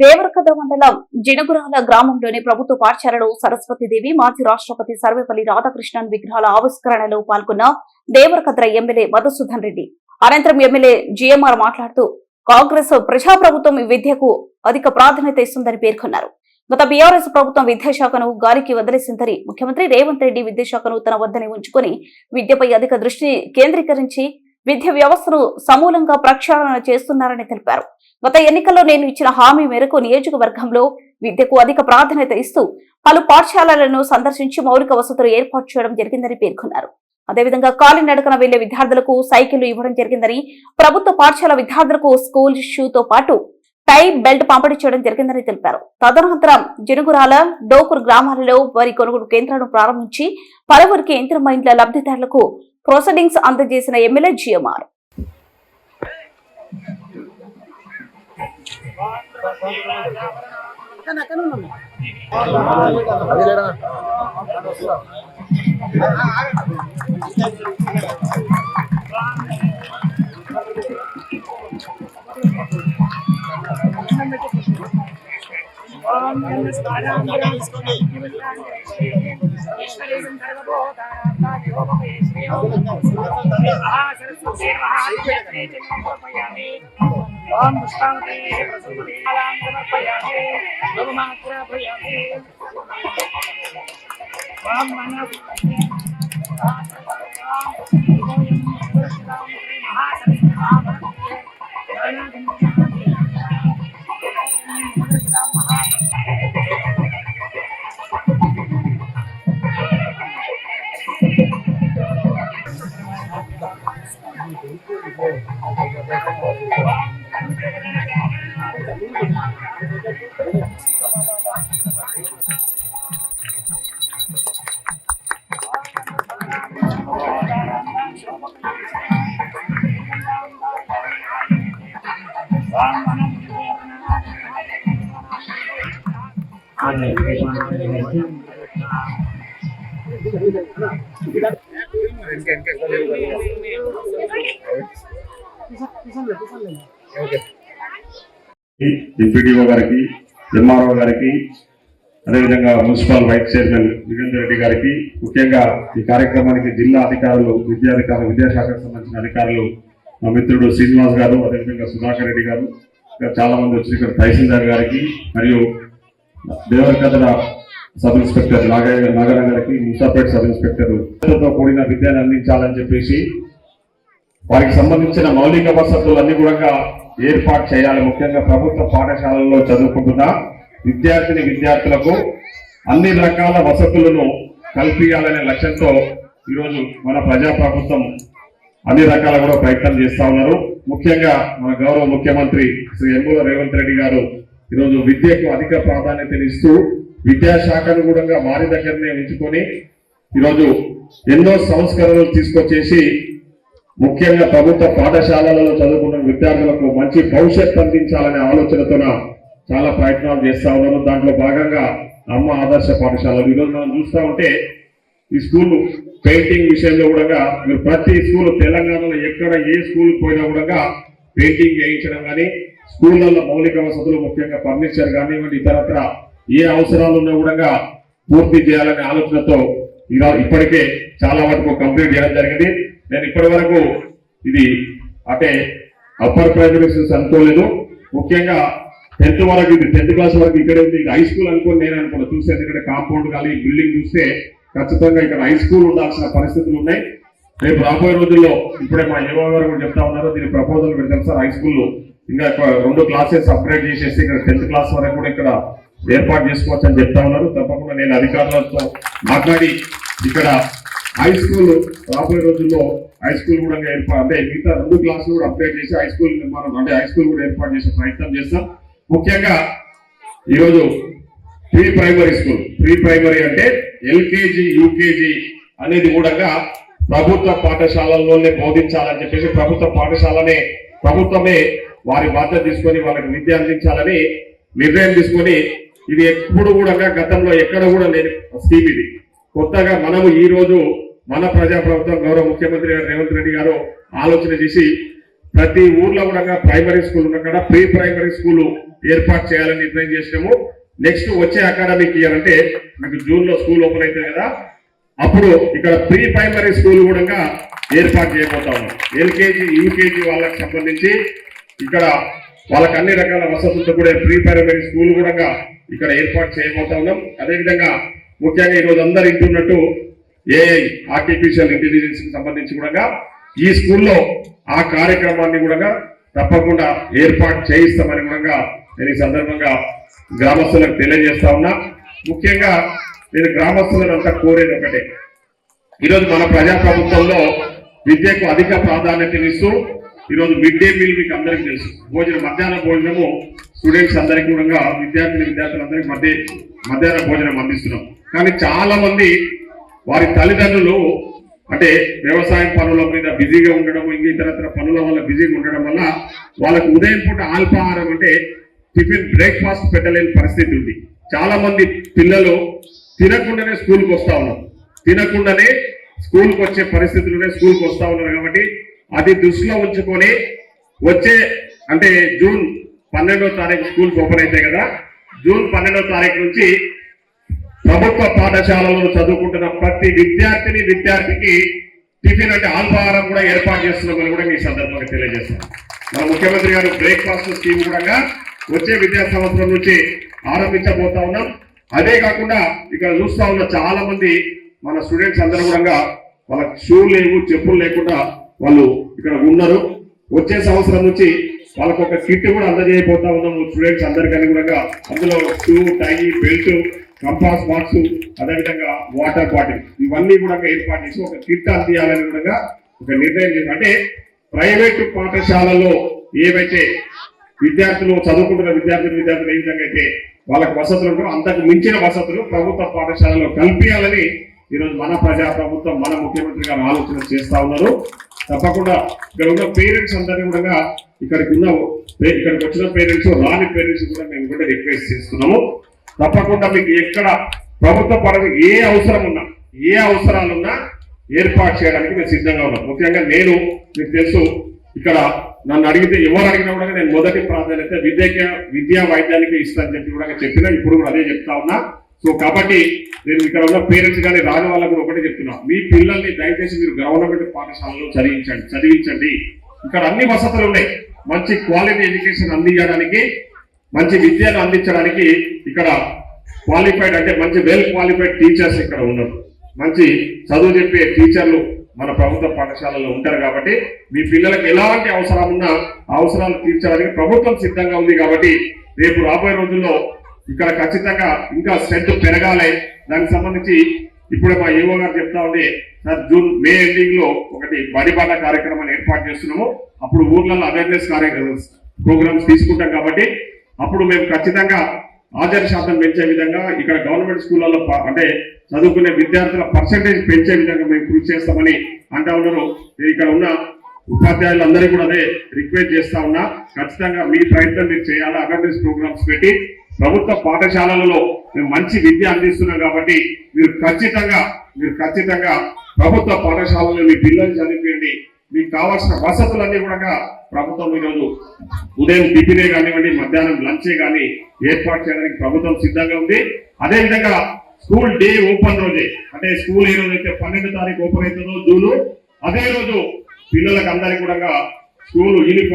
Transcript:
దేవరకద్ర మండలం జినగురాల గ్రామంలోని ప్రభుత్వ పాఠశాలలో సరస్వతీదేవి మాజీ రాష్ట్రపతి సర్వేపల్లి రాధాకృష్ణన్ విగ్రహాల ఆవిష్కరణలో పాల్గొన్న దేవరకద్ర ఎమ్మెల్యే మధుసూదన్ రెడ్డి. అనంతరం ఎమ్మెల్యే జిఎంఆర్ మాట్లాడుతూ కాంగ్రెస్ ప్రజాప్రభుత్వం విద్యకు అధిక ప్రాధాన్యత ఇస్తుందని పేర్కొన్నారు. గత బీఆర్ఎస్ ప్రభుత్వం విద్యాశాఖను గాలికి వదిలేసిందని, ముఖ్యమంత్రి రేవంత్ రెడ్డి విద్యాశాఖను తన వద్దనే ఉంచుకుని విద్యపై అధిక దృష్టి కేంద్రీకరించి విద్యా వ్యవస్థను సమూలంగా ప్రక్షాళన చేస్తున్నారని తెలిపారు. గత ఎన్నికల్లో నేను ఇచ్చిన హామీ మేరకు నియోజకవర్గంలో విద్యకు అధిక ప్రాధాన్యత ఇస్తూ పలు పాఠశాలలను సందర్శించి మౌలిక వసతులు ఏర్పాటు చేయడం జరిగిందని పేర్కొన్నారు. అదేవిధంగా కాలినడకన వెళ్లే విద్యార్థులకు సైకిళ్లు ఇవ్వడం జరిగిందని, ప్రభుత్వ పాఠశాల విద్యార్థులకు స్కూల్ షూతో పాటు టై బెల్ట్ పంపిణీ చేయడం జరిగిందని తెలిపారు. తదనంతరం జినుగురాల, డోకూరు గ్రామాలలో వరి కొనుగోలు కేంద్రాలను ప్రారంభించి పలువురికి యంత్రమైండ్ల లబ్ధిదారులకు ప్రొసీడింగ్స్ అందజేసిన ఎమ్మెల్యే జిఎంఆర్. డిప్యూటీఓ గారికి, ఎంఆర్ఓ గారికి, అదేవిధంగా municipal vice chairman Jitender Reddy గారికి, ముఖ్యంగా ఈ కార్యక్రమానికి జిల్లా అధికారులు, విద్యాధికారులు, విద్యాశాఖకు సంబంధించిన అధికారులు, మా మిత్రుడు శ్రీనివాస్ గారు, అదేవిధంగా సుధాకర్ రెడ్డి గారు, చాలా మంది వచ్చి ఇక్కడ తహసీల్దార్ గారికి మరియు దేవరకద్ర సబ్ ఇన్స్పెక్టర్ నాగర గారికి, ముసాపేట్ సబ్ ఇన్స్పెక్టర్ తో కూడిన విద్యను అందించాలని చెప్పేసి వారికి సంబంధించిన మౌలిక వసతులన్నీ కూడా ఏర్పాటు చేయాలి. ముఖ్యంగా ప్రభుత్వ పాఠశాలల్లో చదువుకుంటున్న విద్యార్థులకు అన్ని రకాల వసతులను కల్పించాలనే లక్ష్యంతో ఈరోజు మన ప్రజాప్రభుత్వం అన్ని రకాల కూడా ప్రయత్నం చేస్తా ఉన్నారు. ముఖ్యంగా మన గౌరవ ముఖ్యమంత్రి శ్రీ యనమల రేవంత్ రెడ్డి గారు ఈరోజు విద్యకు అధిక ప్రాధాన్యతనిస్తూ విద్యాశాఖను కూడా వారి దగ్గరనే ఉంచుకొని ఈరోజు ఎన్నో సంస్కరణలు తీసుకొచ్చేసి ముఖ్యంగా ప్రభుత్వ పాఠశాలలలో చదువుకున్న విద్యార్థులకు మంచి భవిష్యత్తు అందించాలనే ఆలోచనతో చాలా ప్రయత్నాలు చేస్తా ఉన్నారు. దాంట్లో భాగంగా అమ్మ ఆదర్శ పాఠశాలలు ఈరోజు మనం చూస్తూ ఉంటే ఈ స్కూల్ పెయింటింగ్ విషయంలో కూడా మీరు ప్రతి స్కూల్ తెలంగాణలో ఎక్కడ ఏ స్కూల్ పోయినా కూడా పెయింటింగ్ చేయించడం కానీ, స్కూళ్ళల్లో మౌలిక వసతులు ముఖ్యంగా ఫర్నిచర్ కానివ్వండి, ఇతరత్ర ఏ అవసరాలు ఉన్నా కూడా పూర్తి చేయాలనే ఆలోచనతో ఇప్పటికే చాలా వరకు కంప్లీట్ చేయడం జరిగింది. నేను ఇప్పటి వరకు ఇది అంటే అప్పర్ ప్రైమరీ స్కూల్స్ అనుకోలేదు. ముఖ్యంగా 10th వరకు, ఇది 10th క్లాస్ వరకు ఇక్కడే ఉంది. హై స్కూల్ అనుకోని నేను అనుకున్నా. చూస్తే ఇక్కడ కాంపౌండ్ కానీ బిల్డింగ్ చూస్తే ఖచ్చితంగా ఇక్కడ హై స్కూల్ ఉండాల్సిన పరిస్థితులు ఉన్నాయి. రేపు రాబోయే రోజుల్లో ఇప్పుడే మా యువ గారు కూడా చెప్తా ఉన్నారు, దీని ప్రపోజల్ పెడతాం సార్. హై స్కూల్ ఇంకా 2 క్లాసెస్ అప్గ్రేడ్ చేసేసి ఇక్కడ 10th క్లాస్ వరకు కూడా ఇక్కడ ఏర్పాటు చేసుకోవచ్చు అని చెప్తా ఉన్నారు. తప్పకుండా నేను అధికారులతో మాట్లాడి ఇక్కడ హై స్కూల్ రాబోయే రోజుల్లో హై స్కూల్ కూడా అంటే మిగతా 2 క్లాసులు కూడా అప్గ్రేడ్ చేసి హై స్కూల్ నిర్మాణం అంటే హై స్కూల్ కూడా ఏర్పాటు చేసే ప్రయత్నం చేస్తాం. ముఖ్యంగా ఈరోజు ప్రీ ప్రైమరీ అంటే ఎల్కేజీ, యూకేజీ అనేది కూడా ప్రభుత్వ పాఠశాలల్లోనే బోధించాలని చెప్పేసి ప్రభుత్వమే వారి బాధ్యత తీసుకొని వాళ్ళకి విద్య అందించాలని నిర్ణయం తీసుకొని, ఇది ఎప్పుడు కూడా గతంలో ఎక్కడ కూడా లేని స్కీమ్. ఇది కొత్తగా మనము ఈ రోజు మన ప్రజాప్రభుత్వం గౌరవ ముఖ్యమంత్రి గారు రేవంత్ రెడ్డి గారు ఆలోచన చేసి ప్రతి ఊర్లో కూడా ప్రైమరీ స్కూల్ ఉన్న కాడ ప్రీ ప్రైమరీ స్కూల్ ఏర్పాటు చేయాలని నిర్ణయం చేసినాము. నెక్స్ట్ వచ్చే అకాడమిక్ ఇయర్ అంటే మీకు జూన్ లో స్కూల్ ఓపెన్ అవుతుంది కదా, అప్పుడు ఇక్కడ ప్రీ ప్రైమరీ స్కూల్ కూడా ఏర్పాటు చేయబోతా ఉన్నాం. ఎల్కేజీ యూకేజీ వాళ్ళకి సంబంధించి ఇక్కడ వాళ్ళకి అన్ని రకాల వసతులతో కూడా ప్రీ ప్రైమరీ స్కూల్ కూడా ఇక్కడ ఏర్పాటు చేయబోతా ఉన్నాం. అదేవిధంగా ముఖ్యంగా ఈరోజు అందరు ఇంటున్నట్టు ఏఐ ఆర్టిఫిషియల్ ఇంటెలిజెన్స్ కి సంబంధించి కూడా ఈ స్కూల్లో ఆ కార్యక్రమాన్ని కూడా తప్పకుండా ఏర్పాటు చేయిస్తామని కూడా నేను ఈ సందర్భంగా గ్రామస్తులకు తెలియజేస్తా ఉన్నా. ముఖ్యంగా నేను గ్రామస్తులంతా కోరేది ఒకటే, ఈరోజు మన ప్రజాప్రభుత్వంలో విద్యకు అధిక ప్రాధాన్యతనిస్తూ ఈరోజు మిడ్ డే మీల్ మీకు అందరికీ తెలుసు, మధ్యాహ్న భోజనము స్టూడెంట్స్ అందరికీ కూడా విద్యార్థులందరికీ మధ్యాహ్న భోజనం అందిస్తున్నాం. కానీ చాలా మంది వారి తల్లిదండ్రులు అంటే వ్యవసాయం పనుల మీద బిజీగా ఉండడం, ఇంకా ఇతరత్ర పనుల వల్ల బిజీగా ఉండడం వల్ల వాళ్ళకు ఉదయం పూట అల్పాహారం అంటే టిఫిన్ బ్రేక్ఫాస్ట్ పెట్టలేని పరిస్థితి ఉంది. చాలా మంది పిల్లలు తినకుండానే స్కూల్కి వస్తా ఉన్నారు, తినకుండానే స్కూల్కి వచ్చే పరిస్థితుల్లోనే స్కూల్కి వస్తా ఉన్నారు. కాబట్టి అది దృష్టిలో ఉంచుకొని వచ్చే అంటే జూన్ 12వ తారీఖు స్కూల్స్ ఓపెన్ అవుతాయి కదా, జూన్ 12వ తారీఖు నుంచి ప్రభుత్వ పాఠశాలలో చదువుకుంటున్న ప్రతి విద్యార్థికి టిఫిన్ అంటే అల్పాహారం కూడా ఏర్పాటు చేస్తున్నామని కూడా మీ సందర్భంగా తెలియజేస్తున్నాం. మన ముఖ్యమంత్రి గారు బ్రేక్ఫాస్ట్ స్కీమ్ కూడా వచ్చే విద్యా సంవత్సరం నుంచి ఆరంభించబోతా ఉన్నాం. అదే కాకుండా ఇక్కడ చూస్తా ఉన్న చాలా మంది మన స్టూడెంట్స్ అందరూ కూడా వాళ్ళకి షూ లేవు, చెప్పులు లేకుండా వాళ్ళు ఇక్కడ ఉన్నారు. వచ్చే సంవత్సరం నుంచి వాళ్ళకు ఒక కిట్ కూడా అందజేయబోతా ఉన్నాము స్టూడెంట్స్ అందరికీ కూడా. అందులో షూ, టై, బెల్ట్, కంపాస్ బాక్స్, అదేవిధంగా వాటర్ బాటిల్ ఇవన్నీ కూడా ఏర్పాటు చేసి ఒక కిట్ అందియాలని కూడా ఒక నిర్ణయం చేసి, అంటే ప్రైవేటు పాఠశాలలో ఏవైతే విద్యార్థులు చదువుకుంటున్న విద్యార్థులు ఏ విధంగా అయితే వాళ్ళకి వసతులు ఉంటాయో అంతకు మించిన వసతులు ప్రభుత్వ పాఠశాలలో కల్పించాలని ఈరోజు మన ప్రజాప్రభుత్వం మన ముఖ్యమంత్రి గారు ఆలోచన చేస్తా ఉన్నారు. తప్పకుండా ఇక్కడ ఉన్న పేరెంట్స్ అందరినీ కూడా ఇక్కడికి వచ్చిన పేరెంట్స్, రాని పేరెంట్స్ కూడా మేము కూడా రిక్వెస్ట్ చేస్తున్నాము. తప్పకుండా మీకు ఎక్కడ ప్రభుత్వ పరంగా ఏ అవసరాలున్నా ఏర్పాటు చేయడానికి మేము సిద్ధంగా ఉన్నాం. ముఖ్యంగా నేను మీకు తెలుసు, ఇక్కడ నన్ను అడిగితే ఎవరు అడిగినా కూడా నేను మొదటి ప్రాధాన్యత విద్యా వైద్యానికి ఇస్తానని చెప్పినా ఇప్పుడు కూడా అదే చెప్తా ఉన్నా. సో కాబట్టి నేను ఇక్కడ ఉన్న పేరెంట్స్ కానీ రాని వాళ్ళకు కూడా ఒకటే చెప్తున్నా, మీ పిల్లల్ని దయచేసి మీరు గవర్నమెంట్ పాఠశాలలో చదివించండి. ఇక్కడ అన్ని వసతులు ఉన్నాయి. మంచి క్వాలిటీ ఎడ్యుకేషన్ అందించడానికి, మంచి విద్యను అందించడానికి ఇక్కడ క్వాలిఫైడ్ అంటే మంచి వెల్ క్వాలిఫైడ్ టీచర్స్ ఇక్కడ ఉన్నారు. మంచి చదువు చెప్పే టీచర్లు మన ప్రభుత్వ పాఠశాలలో ఉంటారు. కాబట్టి మీ పిల్లలకు ఎలాంటి అవసరం ఉన్నా అవసరాలు తీర్చడానికి ప్రభుత్వం సిద్ధంగా ఉంది. కాబట్టి రేపు రాబోయే రోజుల్లో ఇక్కడ ఖచ్చితంగా ఇంకా స్ట్రెంత్ పెరగాలి. దానికి సంబంధించి ఇప్పుడే మా ఈవో గారు చెప్తా ఉండే, సార్ మే ఎండింగ్ లో ఒకటి బడిబాట కార్యక్రమాన్ని ఏర్పాటు చేస్తున్నాము. అప్పుడు ఊర్లలో అవేర్నెస్ ప్రోగ్రామ్స్ తీసుకుంటాం. కాబట్టి అప్పుడు మేము ఖచ్చితంగా హాజరు శాతం పెంచే విధంగా ఇక్కడ గవర్నమెంట్ స్కూళ్ళలో అంటే చదువుకునే విద్యార్థుల పర్సంటేజ్ పెంచే విధంగా మేము కృషి చేస్తామని అంటా ఉన్నారు. నేను ఇక్కడ ఉన్న ఉపాధ్యాయులందరికీ కూడా అదే రిక్వెస్ట్ చేస్తా ఉన్నా, ఖచ్చితంగా మీ ప్రయత్నం మీరు చేయాలి. అవేర్నెస్ ప్రోగ్రామ్స్ పెట్టి ప్రభుత్వ పాఠశాలలలో మేము మంచి విద్య అందిస్తున్నాం. కాబట్టి మీరు ఖచ్చితంగా ప్రభుత్వ పాఠశాలలో మీ పిల్లల్ని చదివించండి. మీకు కావాల్సిన వసతులన్నీ కూడా ప్రభుత్వం ఈరోజు ఉదయం టిఫినే కానివ్వండి, మధ్యాహ్నం లంచే కానీ ఏర్పాటు చేయడానికి ప్రభుత్వం సిద్ధంగా ఉంది. అదేవిధంగా స్కూల్ డే ఓపెన్ రోజే అంటే స్కూల్ ఏ రోజైతే 12వ తారీఖు ఓపెన్ అవుతుందో జూన్, అదే రోజు పిల్లలకు అందరికీ కూడా స్కూల్ యూనిఫామ్